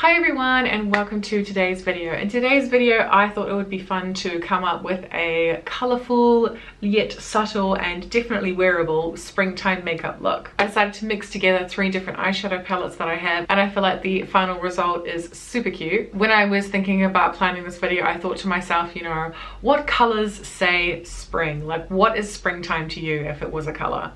Hi everyone and welcome to today's video. In today's video I thought it would be fun to come up with a colourful yet subtle and definitely wearable springtime makeup look. I decided to mix together 3 different eyeshadow palettes that I have and I feel like the final result is super cute. When I was thinking about planning this video I thought to myself, you know, what colours say spring? Like what is springtime to you if it was a colour?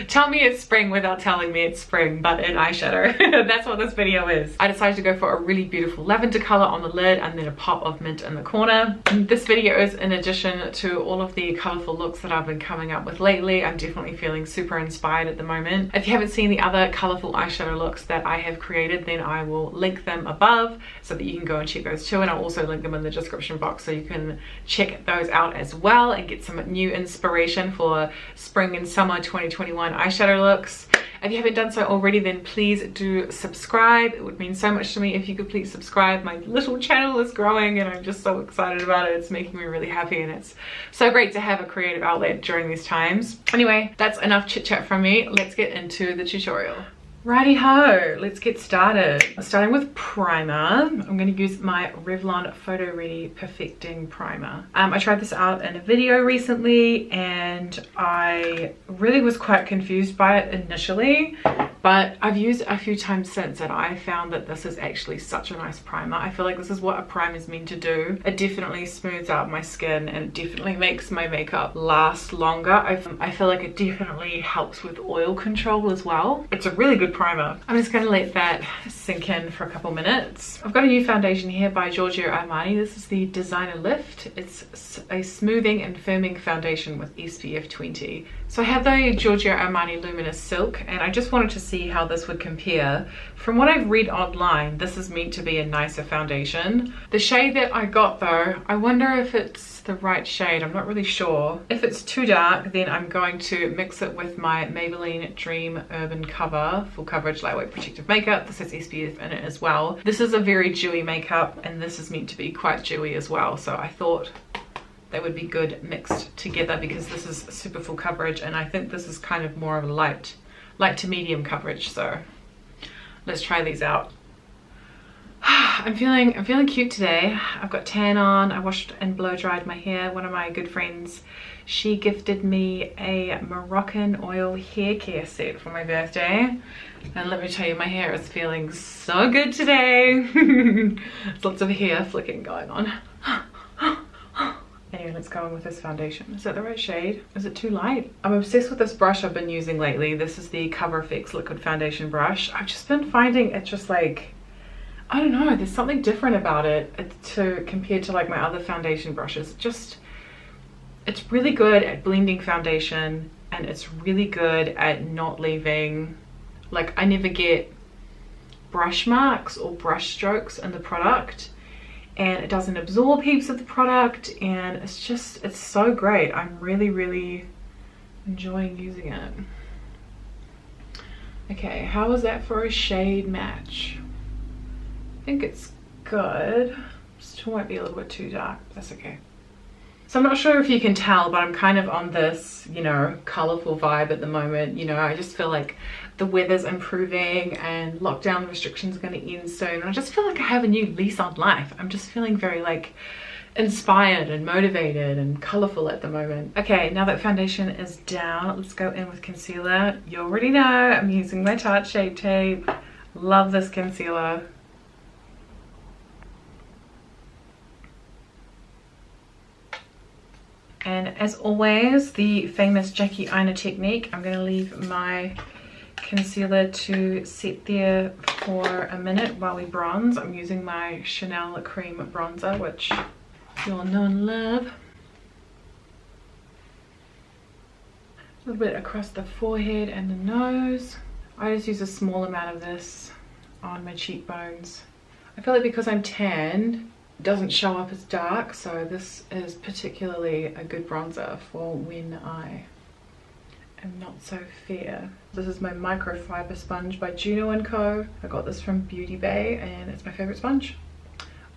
Tell me it's spring without telling me it's spring but in eyeshadow. That's what this video is. I decided to go for a really beautiful lavender color on the lid and then a pop of mint in the corner. And this video is in addition to all of the colorful looks that I've been coming up with lately. I'm definitely feeling super inspired at the moment. If you haven't seen the other colorful eyeshadow looks that I have created, then I will link them above so that you can go and check those too, and I'll also link them in the description box so you can check those out as well and get some new inspiration for spring and summer 2021 eyeshadow looks. If you haven't done so already, then please do subscribe. It would mean so much to me if you could please subscribe. My little channel is growing and I'm just so excited about it. It's making me really happy and it's so great to have a creative outlet during these times. Anyway, that's enough chit chat from me. Let's get into the tutorial. Righty ho, let's get started. Starting with primer, I'm going to use my Revlon Photo Ready Perfecting Primer. I tried this out in a video recently and I really was quite confused by it initially, but I've used it a few times since and I found that this is actually such a nice primer. I feel like this is what a primer is meant to do. It definitely smooths out my skin and it definitely makes my makeup last longer. I feel like it definitely helps with oil control as well. It's a really good primer. I'm just going to let that sink in for a couple minutes. I've got a new foundation here by Giorgio Armani. This is the Designer Lift. It's a smoothing and firming foundation with SPF 20. So I have the Giorgio Armani Luminous Silk and I just wanted to see how this would compare. From what I've read online, this is meant to be a nicer foundation. The shade that I got though, I wonder if it's the right shade. I'm not really sure. If it's too dark, then I'm going to mix it with my Maybelline Dream Urban Cover Full Coverage Lightweight Protective Makeup. This has SPF in it as well. This is a very dewy makeup and this is meant to be quite dewy as well. So I thought they would be good mixed together because this is super full coverage and I think this is kind of more of a light to medium coverage. So let's try these out. I'm feeling cute today. I've got tan on. I washed and blow dried my hair. One of my good friends, she gifted me a Moroccan oil hair care set for my birthday. And let me tell you, my hair is feeling so good today. There's lots of hair flicking going on. Anyway, let's go in with this foundation. Is that the right shade? Is it too light? I'm obsessed with this brush I've been using lately. This is the Cover FX Liquid Foundation brush. I've just been finding it just like, I don't know, there's something different about it compared to like my other foundation brushes. It's really good at blending foundation and it's really good at not leaving, like I never get brush marks or brush strokes in the product. And it doesn't absorb heaps of the product and it's so great. I'm really enjoying using it. Okay, how is that for a shade match? I think it's good. Still might be a little bit too dark, but that's okay. So I'm not sure if you can tell, but I'm kind of on this, you know, colorful vibe at the moment. You know, I just feel like the weather's improving and lockdown restrictions are going to end soon. And I just feel like I have a new lease on life. I'm just feeling very like inspired and motivated and colorful at the moment. Okay, now that foundation is down, let's go in with concealer. You already know I'm using my Tarte Shape Tape. Love this concealer. And as always, the famous Jackie Aina technique. I'm going to leave my concealer to set there for a minute while we bronze. I'm using my Chanel Cream Bronzer, which you all know and love. A little bit across the forehead and the nose. I just use a small amount of this on my cheekbones. I feel like because I'm tanned, doesn't show up as dark, so this is particularly a good bronzer for when I am not so fair. This is my microfiber sponge by Juno & Co. I got this from Beauty Bay and it's my favorite sponge.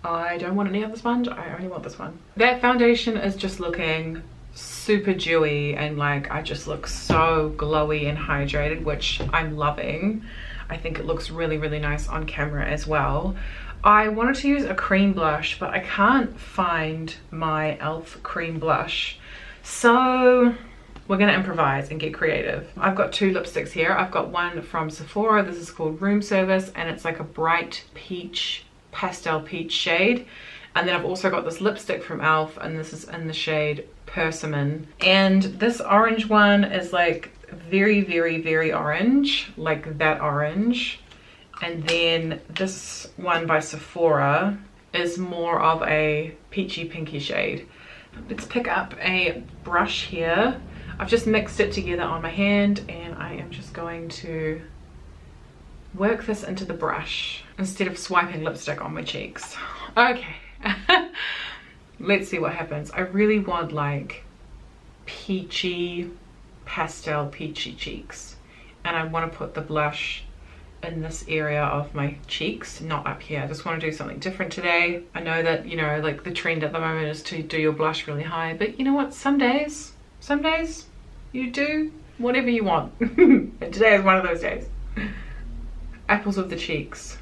I don't want any other sponge, I only want this one. That foundation is just looking super dewy and like I just look so glowy and hydrated, which I'm loving. I think it looks really nice on camera as well. I wanted to use a cream blush, but I can't find my e.l.f. cream blush. So we're gonna improvise and get creative. I've got two lipsticks here. I've got one from Sephora. This is called Room Service, and it's like a bright peach, pastel peach shade. And then I've also got this lipstick from e.l.f. and this is in the shade Persimmon. And this orange one is like very, very, very orange, like that orange. And then this one by Sephora is more of a peachy pinky shade. Let's pick up a brush here. I've just mixed it together on my hand and I am just going to work this into the brush instead of swiping lipstick on my cheeks. Okay. Let's see what happens. I really want like peachy, pastel peachy cheeks, and I want to put the blush in this area of my cheeks, not up here. I just want to do something different today. I know that, you know, like the trend at the moment is to do your blush really high, but you know what, some days you do whatever you want. And today is one of those days. Apples of the cheeks.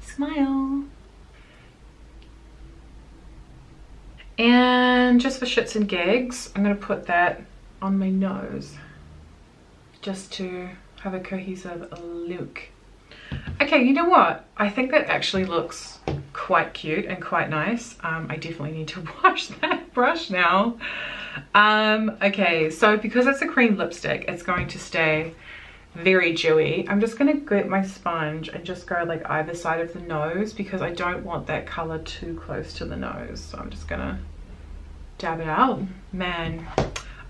Smile. And just for shits and gigs, I'm going to put that on my nose just to have a cohesive look. Okay, you know what? I think that actually looks quite cute and quite nice. I definitely need to wash that brush now. Okay, so because it's a cream lipstick, it's going to stay very dewy. I'm just going to get my sponge and just go like either side of the nose because I don't want that color too close to the nose. So I'm just gonna dab it out. Man,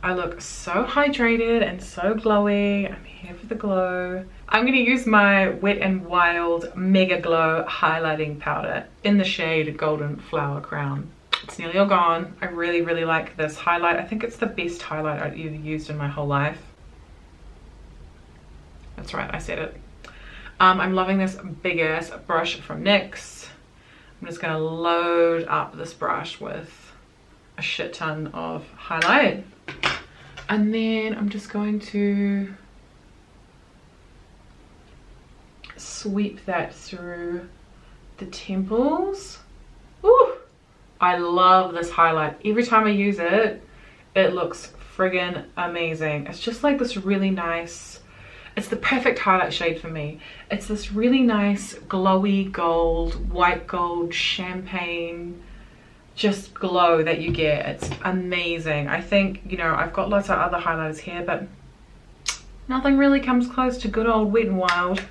I look so hydrated and so glowy. I'm here for the glow. I'm gonna use my Wet n Wild Mega Glow highlighting powder in the shade Golden Flower Crown. It's nearly all gone. I really, really like this highlight. I think it's the best highlight I've ever used in my whole life. That's right, I said it. I'm loving this big ass brush from NYX. I'm just gonna load up this brush with a shit ton of highlight. And then I'm just going to sweep that through the temples. Ooh, I love this highlight. Every time I use it, it looks friggin' amazing. It's just like this really nice, it's the perfect highlight shade for me. It's this really nice glowy gold, white gold, champagne, just glow that you get. It's amazing. I think, you know, I've got lots of other highlighters here, but nothing really comes close to good old Wet n Wild.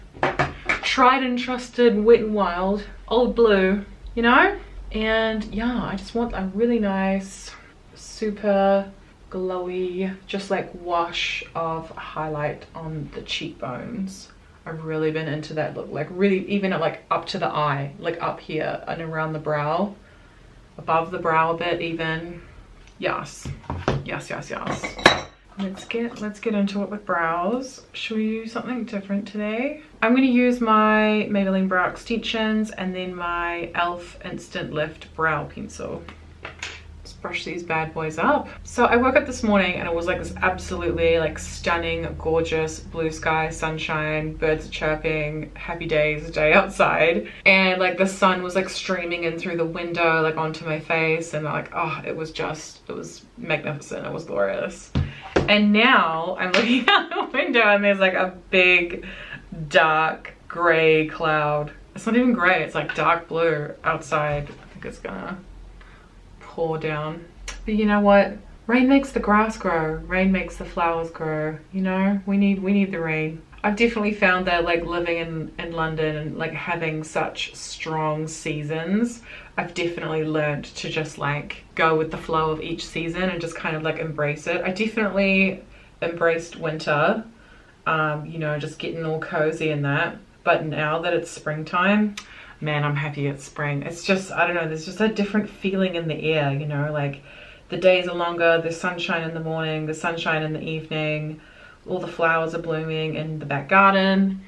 Tried and trusted Wet n Wild, Old Blue, you know? And yeah, I just want a really nice, super glowy, just like wash of highlight on the cheekbones. I've really been into that look, like really even at like up to the eye, like up here and around the brow, above the brow a bit even. Yes, yes, yes, yes. Let's get into it with brows. Should we use something different today? I'm going to use my Maybelline brow extensions and then my e.l.f. Instant Lift brow pencil. Let's brush these bad boys up. So I woke up this morning and it was like this absolutely like stunning, gorgeous blue sky, sunshine, birds are chirping, happy days, day outside. And like the sun was like streaming in through the window, like onto my face. And like, oh, it was magnificent. It was glorious. And now I'm looking out the window and there's like a big dark gray cloud. It's not even gray, it's like dark blue outside. I think it's gonna pour down. But you know what? Rain makes the grass grow. Rain makes the flowers grow. You know, we need the rain. I've definitely found that like living in London and like having such strong seasons, I've definitely learned to just like go with the flow of each season and just kind of like embrace it. I definitely embraced winter, you know, just getting all cozy and that. But now that it's springtime, man, I'm happy it's spring. It's just, I don't know, there's just a different feeling in the air, you know, like the days are longer, there's sunshine in the morning, there's sunshine in the evening, all the flowers are blooming in the back garden,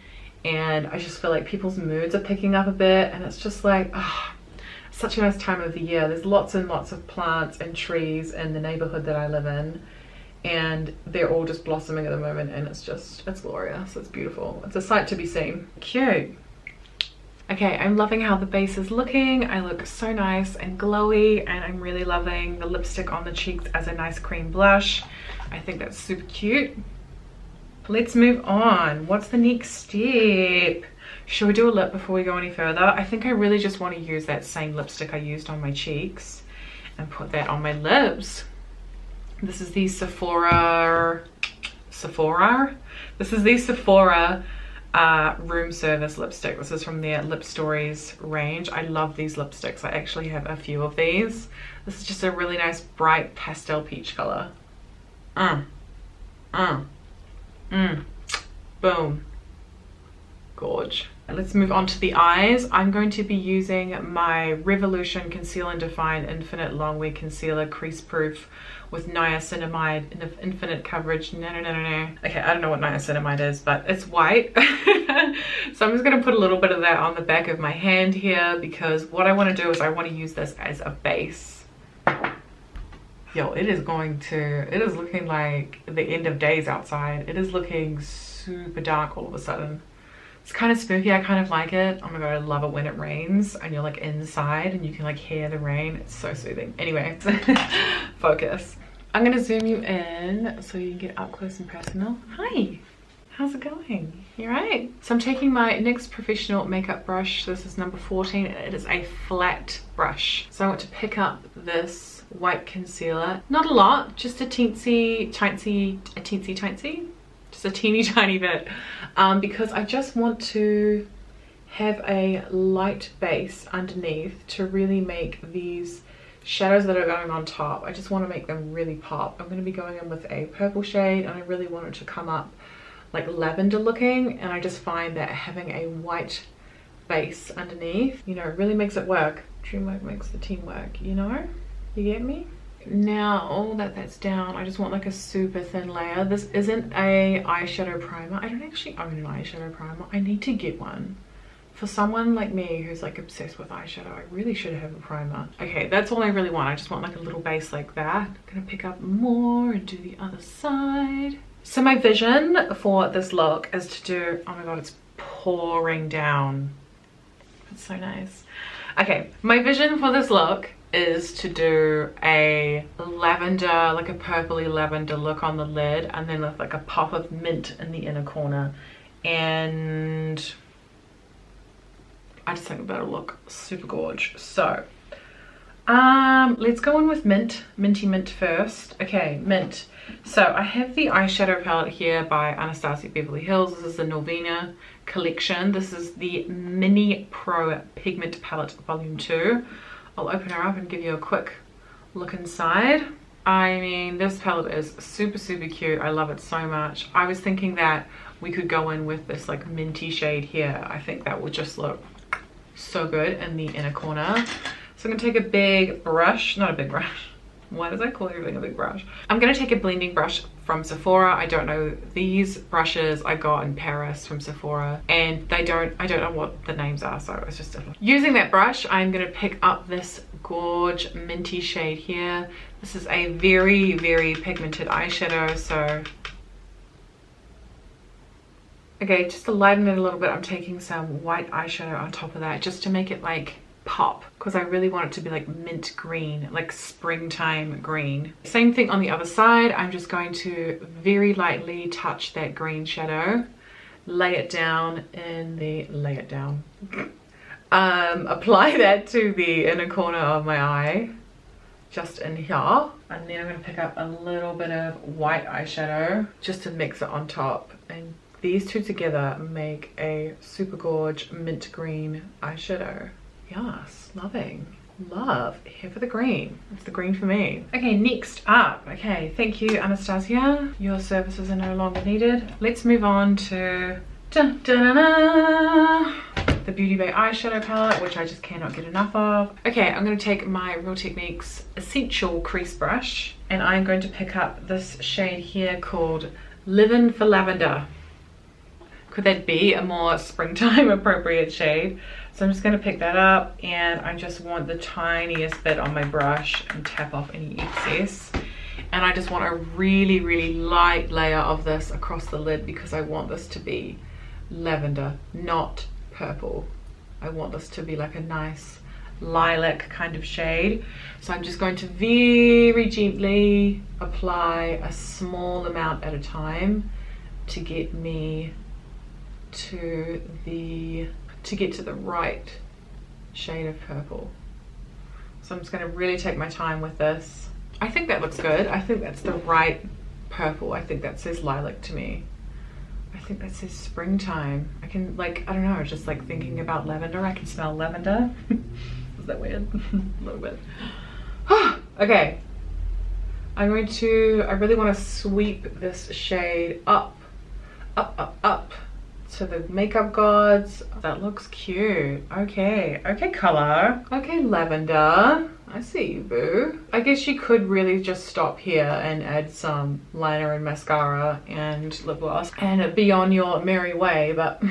and I just feel like people's moods are picking up a bit, and it's just like, oh, such a nice time of the year. There's lots and lots of plants and trees in the neighborhood that I live in, and they're all just blossoming at the moment, and it's glorious. It's beautiful. It's a sight to be seen. Cute. Okay, I'm loving how the base is looking. I look so nice and glowy, and I'm really loving the lipstick on the cheeks as a nice cream blush. I think that's super cute. Let's move on. What's the next step? Should we do a lip before we go any further? I think I really just want to use that same lipstick I used on my cheeks and put that on my lips. This is the Sephora. This is the Sephora room service lipstick. This is from their Lip Stories range. I love these lipsticks. I actually have a few of these. This is just a really nice bright pastel peach color. Boom. Gorge. Let's move on to the eyes. I'm going to be using my Revolution Conceal and Define Infinite Longwear Concealer Crease Proof with niacinamide in infinite coverage. No. Okay, I don't know what niacinamide is, but it's white. So I'm just going to put a little bit of that on the back of my hand here, because what I want to do is I want to use this as a base. Yo, it is looking like the end of days outside. It is looking super dark all of a sudden. It's kind of spooky. I kind of like it. Oh my god, I love it when it rains and you're like inside and you can like hear the rain. It's so soothing. Anyway, focus. I'm gonna zoom you in so you can get up close and personal. Hi, how's it going? You right? So I'm taking my NYX Professional Makeup Brush. This is number 14. It is a flat brush. So I want to pick up this white concealer. Not a lot, just a teensy tiny, just a teeny tiny bit, because I just want to have a light base underneath to really make these shadows that are going on top. I just want to make them really pop. I'm going to be going in with a purple shade, and I really want it to come up like lavender looking, and I just find that having a white base underneath, you know, really makes it work. Teamwork makes the team work, you know? You get me? Now that that's down, I just want like a super thin layer. This isn't a eyeshadow primer. I don't actually own an eyeshadow primer. I need to get one. For someone like me who's like obsessed with eyeshadow, I really should have a primer. Okay, that's all I really want. I just want like a little base like that. I'm gonna pick up more and do the other side. So my vision for this look is to do, oh my god, it's pouring down. It's so nice. Okay, my vision for this look is to do a lavender, like a purpley lavender look on the lid, and then with like a pop of mint in the inner corner. And I just think that'll look super gorge. So let's go in with minty mint first. Okay, mint. So I have the eyeshadow palette here by Anastasia Beverly Hills. This is the Norvina collection. This is the Mini Pro Pigment Palette Volume 2. I'll open her up and give you a quick look inside. I mean, this palette is super cute. I love it so much. I was thinking that we could go in with this like minty shade here. I think that would just look so good in the inner corner. So I'm gonna take a big brush, not a big brush. Why does I call everything a big brush? I'm gonna take a blending brush from Sephora. I don't know, these brushes I got in Paris from Sephora, and I don't know what the names are, so it's just different. Using that brush, I'm gonna pick up this gorge minty shade here. This is a very pigmented eyeshadow, so okay, just to lighten it a little bit, I'm taking some white eyeshadow on top of that just to make it like pop, because I really want it to be like mint green, like springtime green. Same thing on the other side. I'm just going to very lightly touch that green shadow, lay it down, apply that to the inner corner of my eye, just in here, and then I'm going to pick up a little bit of white eyeshadow just to mix it on top, and these two together make a super gorge mint green eyeshadow. Yes, love, here for the green. It's the green for me. Okay, next up, okay, thank you Anastasia, your services are no longer needed. Let's move on to the Beauty Bay eyeshadow palette, which I just cannot get enough of. Okay, I'm going to take my Real Techniques Essential crease brush, and I'm going to pick up this shade here called Livin' for Lavender. Could that be a more springtime appropriate shade? So I'm just going to pick that up, and I just want the tiniest bit on my brush and tap off any excess. And I just want a really light layer of this across the lid, because I want this to be lavender, not purple. I want this to be like a nice lilac kind of shade. So I'm just going to very gently apply a small amount at a time to get me to the right shade of purple. So I'm just going to really take my time with this. I think that looks good. I think that's the right purple. I think that says lilac to me. I think that says springtime. I can, like, I don't know, just like thinking about lavender. I can smell lavender. Is that weird? A little bit. Okay. I really want to sweep this shade up to the makeup gods. That looks cute. Okay, color. Okay, lavender. I see you, boo. I guess you could really just stop here and add some liner and mascara and lip gloss and be on your merry way, but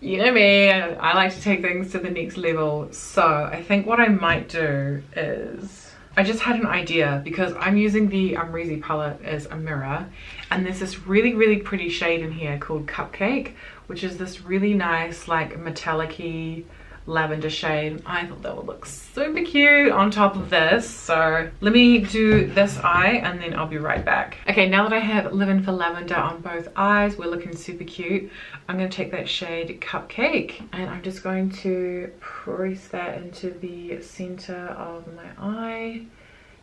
you know me, I like to take things to the next level. So I think what I might do is, I just had an idea because I'm using the Umreezy palette as a mirror, and there's this really pretty shade in here called Cupcake, which is this really nice like metallic-y lavender shade. I thought that would look super cute on top of this. So let me do this eye and then I'll be right back. Okay, now that I have Livin' for Lavender on both eyes, we're looking super cute. I'm going to take that shade Cupcake and I'm just going to press that into the center of my eye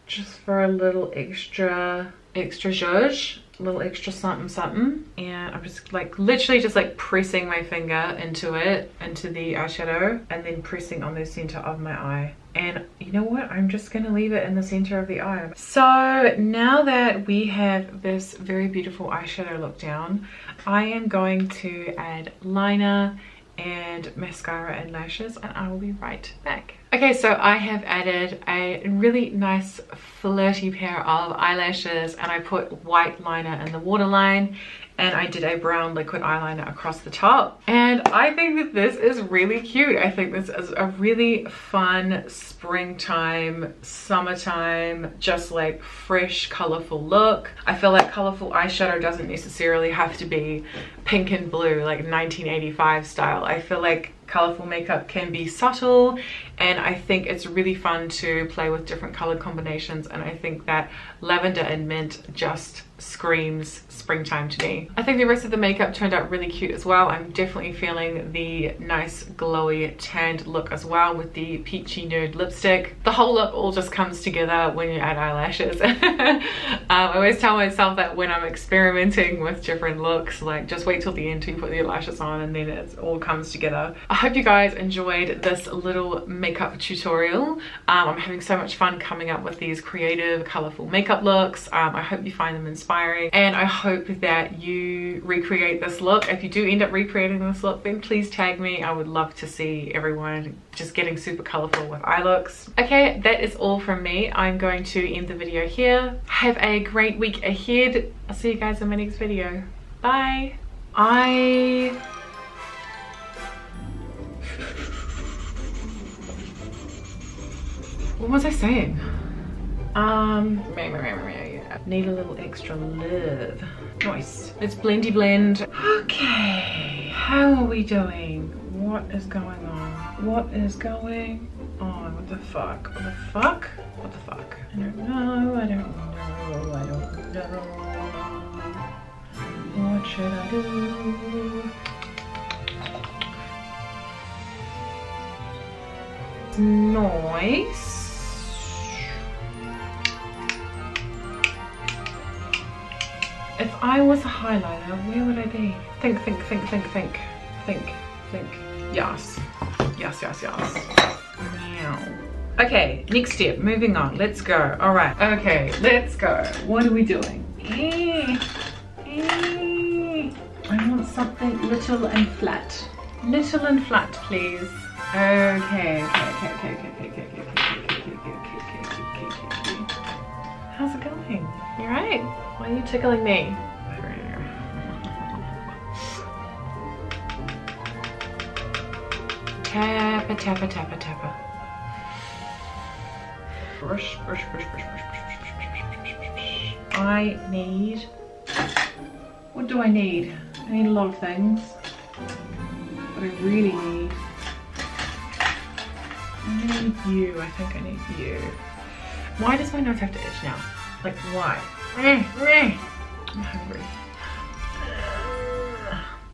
just for a little extra zhuzh, a little extra something. And I'm just like literally just like pressing my finger into the eyeshadow and then pressing on the center of my eye. And you know what, I'm just gonna leave it in the center of the eye. So now that we have this very beautiful eyeshadow look down, I am going to add liner and mascara and lashes, and I will be right back. Okay, so I have added a really nice flirty pair of eyelashes, and I put white liner in the waterline, and I did a brown liquid eyeliner across the top. And I think that this is really cute. I think this is a really fun springtime, summertime, just like fresh, colorful look. I feel like colorful eyeshadow doesn't necessarily have to be pink and blue, like 1985 style. I feel like colorful makeup can be subtle, and I think it's really fun to play with different color combinations, and I think that lavender and mint just screams springtime to me. I think the rest of the makeup turned out really cute as well. I'm definitely feeling the nice glowy tanned look as well with the peachy nude lipstick. The whole look all just comes together when you add eyelashes. I always tell myself that when I'm experimenting with different looks, like just wait till the end to put the lashes on and then it all comes together. I hope you guys enjoyed this little makeup tutorial. I'm having so much fun coming up with these creative, colorful makeup looks. I hope you find them inspiring, and I hope that you recreate this look. If you do end up recreating this look, then please tag me. I would love to see everyone just getting super colorful with eye looks. Okay, that is all from me. I'm going to end the video here. Have a great week ahead. I'll see you guys in my next video. Bye. What was I saying? Need a little extra love. Nice. Let's blendy blend. Okay, how are we doing? What is going on? What is going on? What the fuck? What the fuck? What the fuck? I don't know. I don't know. I don't know. What should I do? Nice. If I was a highlighter, where would I be? Think. Yes. Meow. Okay, next step, moving on. Let's go. All right. Okay, let's go. What are we doing? I want something little and flat. Little and flat, please. Okay. How's it going? You right? Why are you tickling me? Tappa, tappa, tappa, tappa. Brush. I need... What do I need? I need a lot of things. What I really need I need you. I think I need you. Why does my nose have to itch now? Like, why?